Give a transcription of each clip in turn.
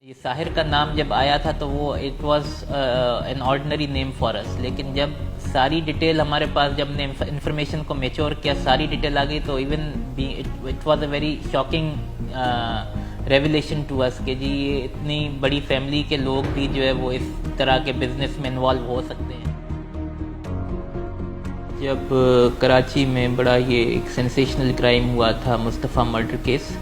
یہ ساحر کا نام جب آیا تھا تو وہ it was an ordinary name for us, لیکن جب ساری ڈیٹیل ہمارے پاس جب نے انفارمیشن کو میچور کیا، ساری ڈیٹیل آ گئی، تو even it was a very shocking revelation to us کہ جی یہ اتنی بڑی فیملی کے لوگ بھی جو ہے وہ اس طرح کے بزنس میں انوالو ہو سکتے ہیں۔ جب کراچی میں بڑا یہ ایک سینسیشنل کرائم ہوا تھا، مصطفیٰ مرڈر کیس،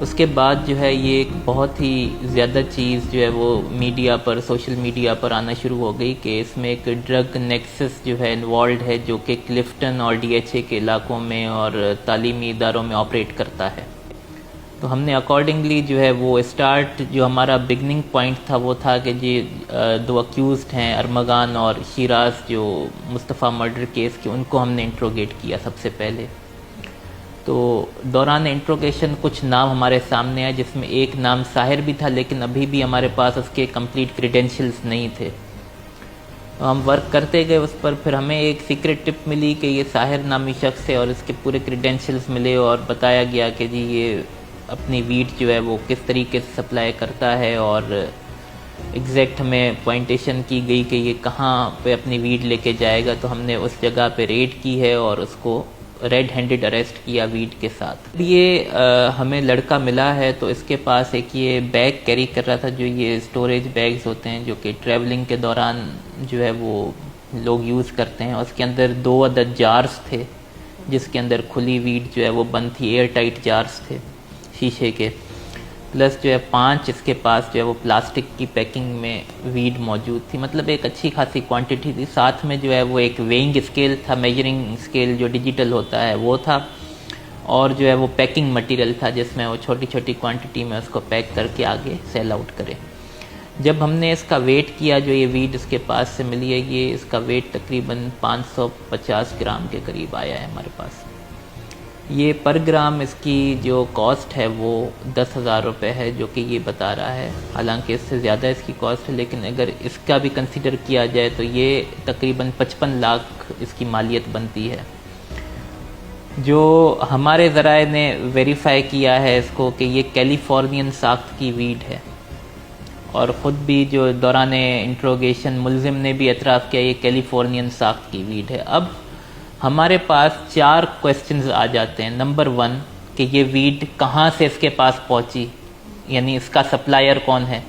اس کے بعد جو ہے یہ ایک بہت ہی زیادہ چیز جو ہے وہ میڈیا پر، سوشل میڈیا پر آنا شروع ہو گئی کہ اس میں ایک ڈرگ نیکسس جو ہے انوالوڈ ہے، جو کہ کلفٹن اور ڈی ایچ اے کے علاقوں میں اور تعلیمی اداروں میں آپریٹ کرتا ہے۔ تو ہم نے اکارڈنگلی جو ہے وہ اسٹارٹ، جو ہمارا بگننگ پوائنٹ تھا وہ تھا کہ جی دو اکیوزڈ ہیں ارمغان اور شیراز، جو مصطفیٰ مرڈر کیس کے، ان کو ہم نے انٹروگیٹ کیا سب سے پہلے۔ تو دوران انٹروگیشن کچھ نام ہمارے سامنے آئے، جس میں ایک نام ساحر بھی تھا، لیکن ابھی بھی ہمارے پاس اس کے کمپلیٹ کریڈینشلز نہیں تھے۔ تو ہم ورک کرتے گئے اس پر، پھر ہمیں ایک سیکرٹ ٹپ ملی کہ یہ ساحر نامی شخص ہے، اور اس کے پورے کریڈینشلز ملے اور بتایا گیا کہ جی یہ اپنی ویڈ جو ہے وہ کس طریقے سے سپلائی کرتا ہے، اور ایگزیکٹ ہمیں پوائنٹیشن کی گئی کہ یہ کہاں پہ اپنی ویڈ لے کے جائے گا۔ تو ہم نے اس جگہ پہ ریڈ کی ہے اور اس کو ریڈ ہینڈڈ اریسٹ کیا ویڈ کے ساتھ۔ یہ ہمیں لڑکا ملا ہے تو اس کے پاس ایک یہ بیگ کیری کر رہا تھا، جو یہ اسٹوریج بیگز ہوتے ہیں جو کہ ٹریولنگ کے دوران جو ہے وہ لوگ یوز کرتے ہیں۔ اس کے اندر 2 عدد جارز تھے، جس کے اندر کھلی ویڈ جو ہے وہ بند تھی، ایئر ٹائٹ جارز تھے شیشے کے، پلس جو ہے 5 اس کے پاس جو ہے وہ پلاسٹک کی پیکنگ میں ویڈ موجود تھی، مطلب ایک اچھی خاصی کوانٹٹی تھی۔ ساتھ میں جو ہے وہ ایک ویئنگ اسکیل تھا، میجرنگ اسکیل جو ڈیجیٹل ہوتا ہے وہ تھا، اور جو ہے وہ پیکنگ مٹیریل تھا جس میں وہ چھوٹی چھوٹی کوانٹٹی میں اس کو پیک کر کے آگے سیل آؤٹ کرے۔ جب ہم نے اس کا ویٹ کیا، جو یہ ویڈ اس کے پاس سے ملی ہے، یہ اس کا ویٹ تقریباً 550 گرام کے قریب آیا ہے ہمارے پاس۔ یہ پر گرام اس کی جو کاسٹ ہے وہ 10,000 روپے ہے، جو کہ یہ بتا رہا ہے، حالانکہ اس سے زیادہ اس کی کاسٹ ہے، لیکن اگر اس کا بھی کنسیڈر کیا جائے تو یہ تقریباً 55 لاکھ اس کی مالیت بنتی ہے۔ جو ہمارے ذرائع نے ویریفائی کیا ہے اس کو کہ یہ کیلیفورنین ساخت کی ویڈ ہے، اور خود بھی جو دوران انٹروگیشن ملزم نے بھی اعتراف کیا یہ کیلیفورنین ساخت کی ویڈ ہے۔ اب ہمارے پاس 4 کویسچنز آ جاتے ہیں۔ نمبر 1 کہ یہ ویڈ کہاں سے اس کے پاس پہنچی، یعنی اس کا سپلائر کون ہے،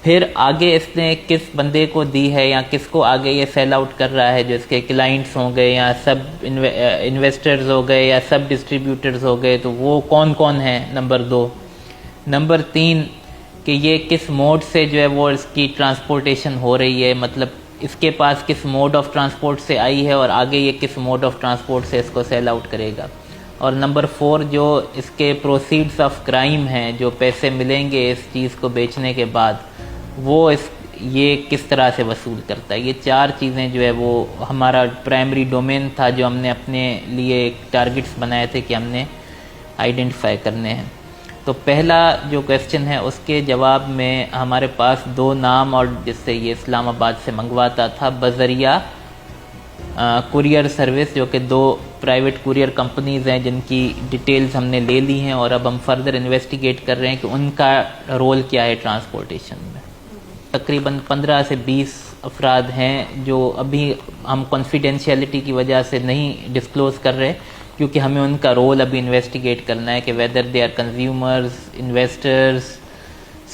پھر آگے اس نے کس بندے کو دی ہے، یا کس کو آگے یہ سیل آؤٹ کر رہا ہے، جو اس کے کلائنٹس ہوں گئے یا سب انویسٹرز ہو گئے یا سب ڈسٹریبیوٹرز ہو گئے، تو وہ کون کون ہیں۔ نمبر 2 نمبر 3 کہ یہ کس موڈ سے جو ہے وہ اس کی ٹرانسپورٹیشن ہو رہی ہے، مطلب اس کے پاس کس موڈ آف ٹرانسپورٹ سے آئی ہے، اور آگے یہ کس موڈ آف ٹرانسپورٹ سے اس کو سیل آؤٹ کرے گا۔ اور نمبر 4 جو اس کے پروسیڈز آف کرائم ہیں، جو پیسے ملیں گے اس چیز کو بیچنے کے بعد، وہ یہ کس طرح سے وصول کرتا ہے۔ یہ 4 چیزیں جو ہے وہ ہمارا پرائمری ڈومین تھا، جو ہم نے اپنے لیے ایک ٹارگٹس بنائے تھے کہ ہم نے آئیڈینٹیفائی کرنے ہیں۔ تو پہلا جو کویسچن ہے اس کے جواب میں ہمارے پاس 2 نام، اور جس سے یہ اسلام آباد سے منگواتا تھا بذریعہ کوریئر سروس، جو کہ 2 پرائیویٹ کوریئر کمپنیز ہیں جن کی ڈیٹیلز ہم نے لے لی ہیں، اور اب ہم فردر انویسٹیگیٹ کر رہے ہیں کہ ان کا رول کیا ہے ٹرانسپورٹیشن میں۔ تقریباً 15 سے 20 افراد ہیں جو ابھی ہم کانفیڈینشیلٹی کی وجہ سے نہیں ڈسکلوز کر رہے، کیونکہ ہمیں ان کا رول ابھی انویسٹیگیٹ کرنا ہے کہ whether they are consumers, investors,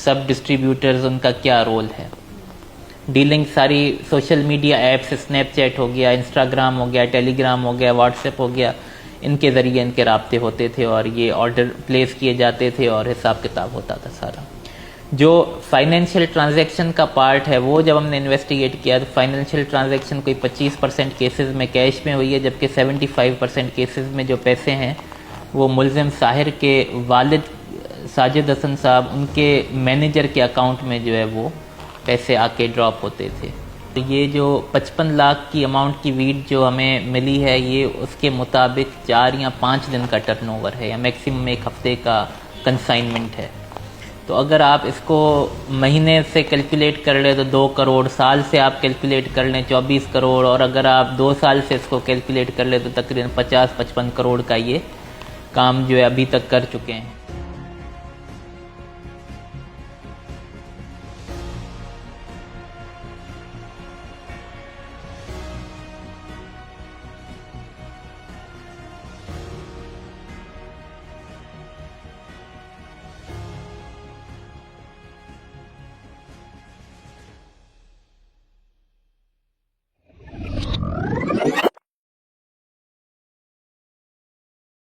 سب ڈسٹریبیوٹرز، ان کا کیا رول ہے۔ ڈیلنگ ساری social media apps, Snapchat ہو گیا، انسٹاگرام ہو گیا، ٹیلی گرام ہو گیا، واٹس ایپ ہو گیا، ان کے ذریعے ان کے رابطے ہوتے تھے، اور یہ آرڈر پلیس کیے جاتے تھے اور حساب کتاب ہوتا تھا سارا۔ جو فائنینشیل ٹرانزیکشن کا پارٹ ہے، وہ جب ہم نے انویسٹیگیٹ کیا تو فائنینشیل ٹرانزیکشن کوئی 25% کیسز میں کیش میں ہوئی ہے، جبکہ 75% کیسز میں جو پیسے ہیں وہ ملزم ساحر کے والد ساجد حسن صاحب، ان کے مینیجر کے اکاؤنٹ میں جو ہے وہ پیسے آ کے ڈراپ ہوتے تھے۔ تو یہ جو 55 لاکھ کی اماؤنٹ کی ویڈ جو ہمیں ملی ہے، یہ اس کے مطابق 4 یا 5 دن کا ٹرن اوور ہے، یا میکسیمم 1 ہفتے کا کنسائنمنٹ ہے۔ تو اگر آپ اس کو مہینے سے کیلکولیٹ کر لیں تو 2 کروڑ، سال سے آپ کیلکولیٹ کر لیں 24 کروڑ، اور اگر آپ 2 سال سے اس کو کیلکولیٹ کر لیں تو تقریباً 50-55 کروڑ کا یہ کام جو ہے ابھی تک کر چکے ہیں۔